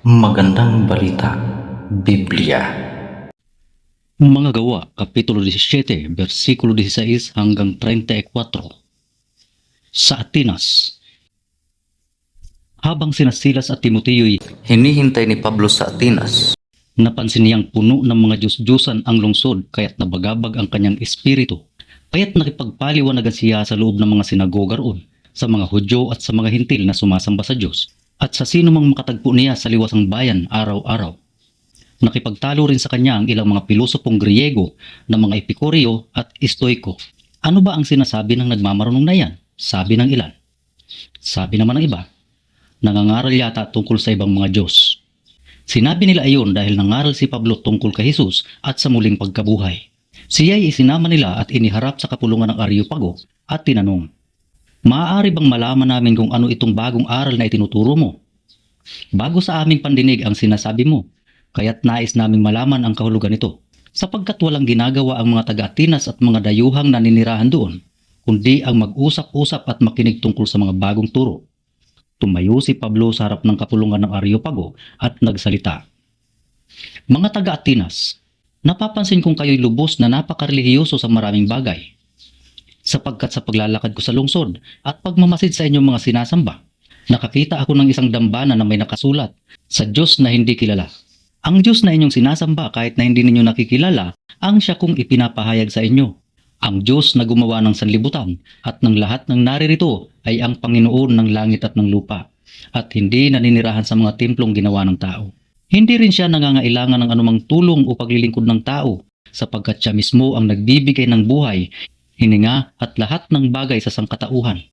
Magandang balita, Biblia. Mga Gawa, Kapitulo 17, versikulo 16 hanggang 34. Sa Atenas. Habang sina Silas at Timoteo'y Hinihintay ni Pablo sa Atenas. napansin niyang puno ng mga Diyos-Diyosan ang lungsod kaya't nabagabag ang kanyang espiritu. Kaya't nakipagpaliwanagan siya sa loob ng mga sinagoga roon, sa mga Hudyo at sa mga Hintil na sumasamba sa Diyos, at sa sino mang makatagpo niya sa liwasang bayan araw-araw. Nakipagtalo rin sa kanya ang ilang mga pilosopong Griego na mga Epikureo at Stoiko. Ano ba ang sinasabi ng nagmamarunong na yan? Sabi ng ilan. Sabi naman ng iba, nangangaral yata tungkol sa ibang mga Diyos. Sinabi nila ayon dahil nangaral si Pablo tungkol kay Jesus at sa muling pagkabuhay. Siya'y isinama nila at iniharap sa kapulungan ng Areopago at tinanong, maaari bang malaman namin kung ano itong bagong aral na itinuturo mo? Bago sa aming pandinig ang sinasabi mo, kaya't nais naming malaman ang kahulugan nito, sapagkat walang ginagawa ang mga taga-Atenas at mga dayuhang naninirahan doon, kundi ang mag-usap-usap at makinig tungkol sa mga bagong turo. Tumayo si Pablo sa harap ng kapulungan ng Areopago at nagsalita. Mga taga-Atenas, napapansin kong kayo'y lubos na napakarelihiyoso sa maraming bagay. Sapagkat sa paglalakad ko sa lungsod at pagmamasid sa inyong mga sinasamba, nakakita ako ng isang dambana na may nakasulat, sa Diyos na hindi kilala. Ang Diyos na inyong sinasamba kahit na hindi ninyo nakikilala, ang siya kong ipinapahayag sa inyo. Ang Diyos na gumawa ng sanlibutan at ng lahat ng naririto ay ang Panginoon ng langit at ng lupa, at hindi naninirahan sa mga templong ginawa ng tao. Hindi rin siya nangangailangan ng anumang tulong o paglilingkod ng tao, sapagkat siya mismo ang nagbibigay ng buhay, hininga at lahat ng bagay sa sangkatauhan.